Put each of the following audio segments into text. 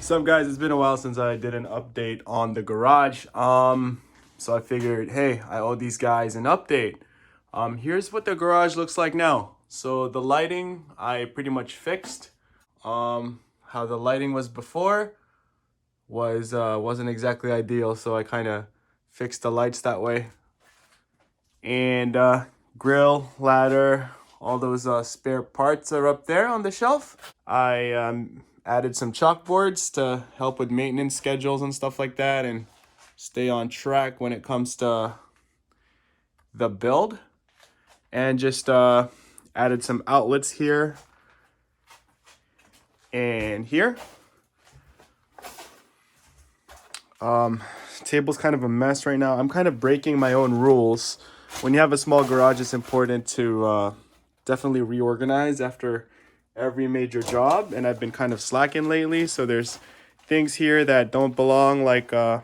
What's up, guys? It's been a while since I did an update on the garage. So I figured, hey, I owe these guys an update. Here's what the garage looks like now. So the lighting I pretty much fixed. How the lighting was before wasn't exactly ideal, so I kind of fixed the lights that way. And grill, ladder, all those spare parts are up there on the shelf. I added some chalkboards to help with maintenance schedules and stuff like that and stay on track when it comes to the build. And just added some outlets here and here. Table's kind of a mess right now. I'm kind of breaking my own rules. When you have a small garage, it's important to definitely reorganize after every major job, and I've been kind of slacking lately, so there's things here that don't belong, like the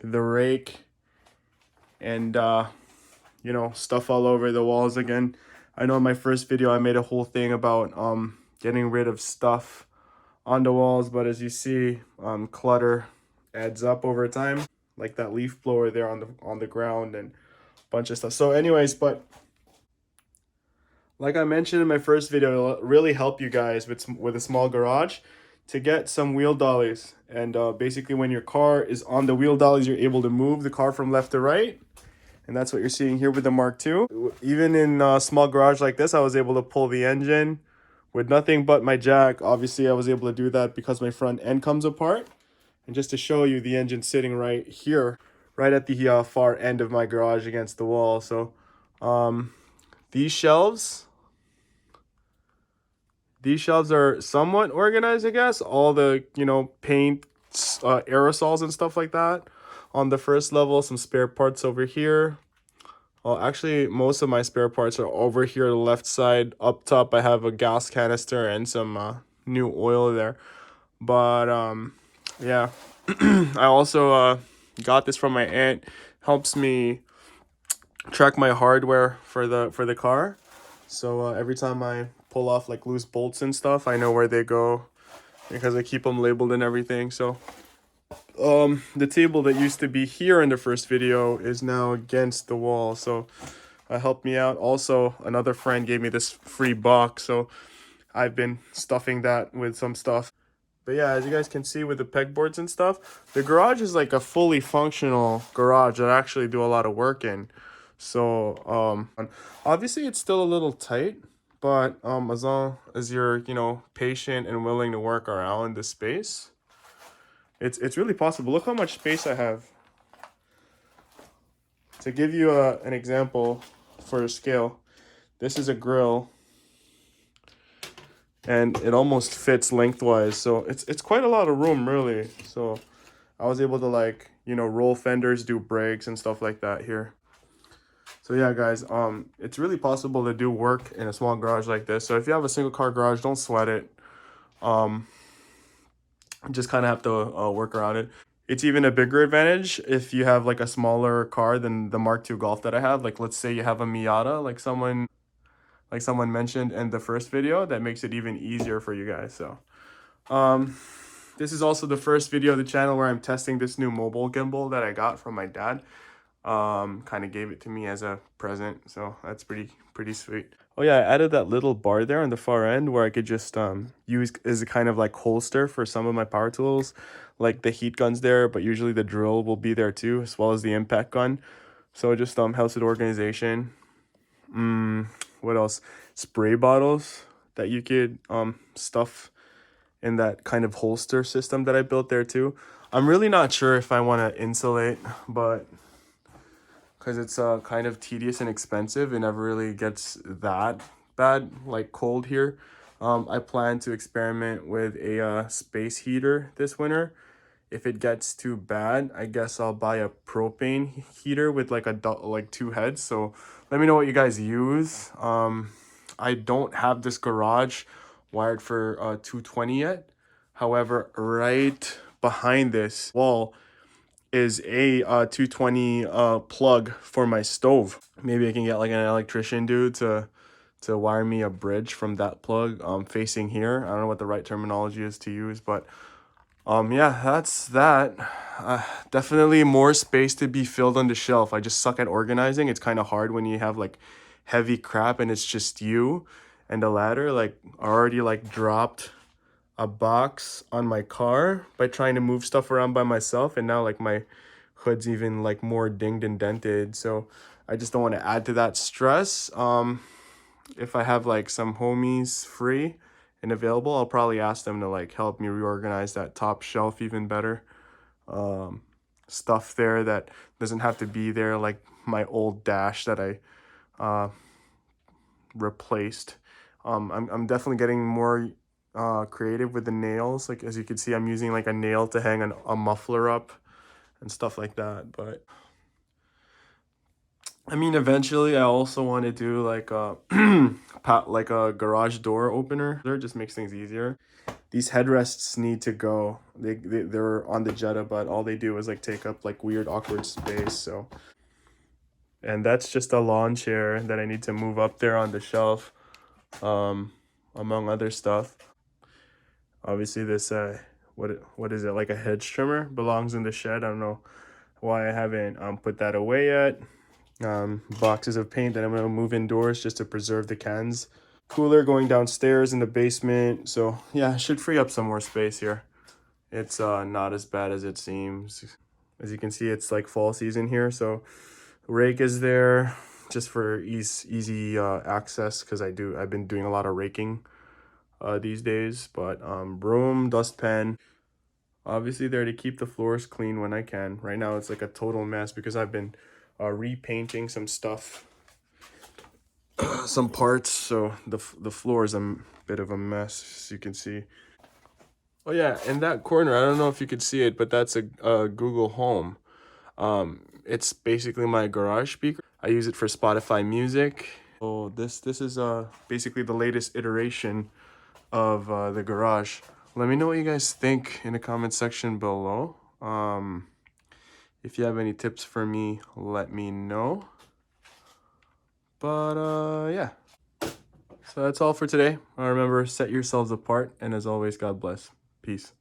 rake and you know, stuff all over the walls again. I know in my first video I made a whole thing about getting rid of stuff on the walls, but as you see, clutter adds up over time, like that leaf blower there on the ground and a bunch of stuff. So anyways, but like I mentioned in my first video, it'll really help you guys with a small garage to get some wheel dollies. And basically when your car is on the wheel dollies, you're able to move the car from left to right. And that's what you're seeing here with the Mark II. Even in a small garage like this, I was able to pull the engine with nothing but my jack. Obviously, I was able to do that because my front end comes apart. And just to show you, the engine sitting right here, right at the far end of my garage against the wall. So these shelves are somewhat organized, I guess. All the, you know, paint, aerosols and stuff like that. On the first level, some spare parts over here. Well, actually, most of my spare parts are over here, the left side. Up top, I have a gas canister and some new oil there. But yeah, I also got this from my aunt. Helps me track my hardware for the car. So every time I pull off like loose bolts and stuff, I know where they go because I keep them labeled and everything. So the table that used to be here in the first video is now against the wall, so helped me out. Also, another friend gave me this free box, so I've been stuffing that with some stuff. But yeah, as you guys can see with the pegboards and stuff, the garage is like a fully functional garage that I actually do a lot of work in. So obviously it's still a little tight, but as long as you're, you know, patient and willing to work around the space, it's really possible. Look how much space I have. To give you an example for a scale, this is a grill, and it almost fits lengthwise. So it's quite a lot of room, really. So I was able to, like, you know, roll fenders, do brakes and stuff like that here. So yeah, guys, it's really possible to do work in a small garage like this. So if you have a single car garage, don't sweat it. Just kind of have to work around it. It's even a bigger advantage if you have like a smaller car than the Mark II Golf that I have. Like, let's say you have a Miata, like someone mentioned in the first video. That makes it even easier for you guys. So this is also the first video of the channel where I'm testing this new mobile gimbal that I got from my dad. Kind of gave it to me as a present, so that's pretty sweet. Oh yeah, I added that little bar there on the far end where I could just use as a kind of like holster for some of my power tools, like the heat guns there, but usually the drill will be there too, as well as the impact gun. So it just helps with organization. What else? Spray bottles that you could stuff in that kind of holster system that I built there too. I'm really not sure if I want to insulate, but because it's kind of tedious and expensive, it never really gets that bad, like cold here. I plan to experiment with a space heater this winter. If it gets too bad, I guess I'll buy a propane heater with like like two heads. So let me know what you guys use. I don't have this garage wired for 220 yet. However, right behind this wall is a 220 plug for my stove. Maybe I can get like an electrician dude to wire me a bridge from that plug facing here. I don't know what the right terminology is to use, but Yeah, that's that. Definitely more space to be filled on the shelf. I just suck at organizing. It's kind of hard when you have like heavy crap and it's just you and the ladder. Like I already like dropped a box on my car by trying to move stuff around by myself, and now like my hood's even like more dinged and dented. So I just don't want to add to that stress. If I have like some homies free and available, I'll probably ask them to like help me reorganize that top shelf even better. Um, Stuff there that doesn't have to be there, like my old dash that I uh, replaced. I'm definitely getting more creative with the nails. Like as you can see, I'm using like a nail to hang a muffler up and stuff like that. But I mean, eventually, I also want to do like a like a garage door opener. There just makes things easier. These headrests need to go. They're on the Jetta, but all they do is like take up like weird awkward space. So, and that's just a lawn chair that I need to move up there on the shelf, um, among other stuff. Obviously, this what is it, like a hedge trimmer belongs in the shed. I don't know why I haven't put that away yet. Boxes of paint that I'm gonna move indoors just to preserve the cans. Cooler going downstairs in the basement. So yeah, I should free up some more space here. It's not as bad as it seems. As you can see, it's like fall season here. So rake is there just for easy access, because I've been doing a lot of raking these days. But broom, dustpan, obviously there to keep the floors clean when I can. Right now it's like a total mess because I've been repainting some stuff, some parts, so the floor is a bit of a mess, as you can see. Oh yeah, in that corner, I don't know if you could see it, but that's a Google Home. It's basically my garage speaker. I use it for Spotify music. Oh, this is basically the latest iteration of the garage. Let me know what you guys think in the comment section below. If you have any tips for me, let me know. But yeah. So that's all for today. Remember, set yourselves apart, and as always, God bless. Peace.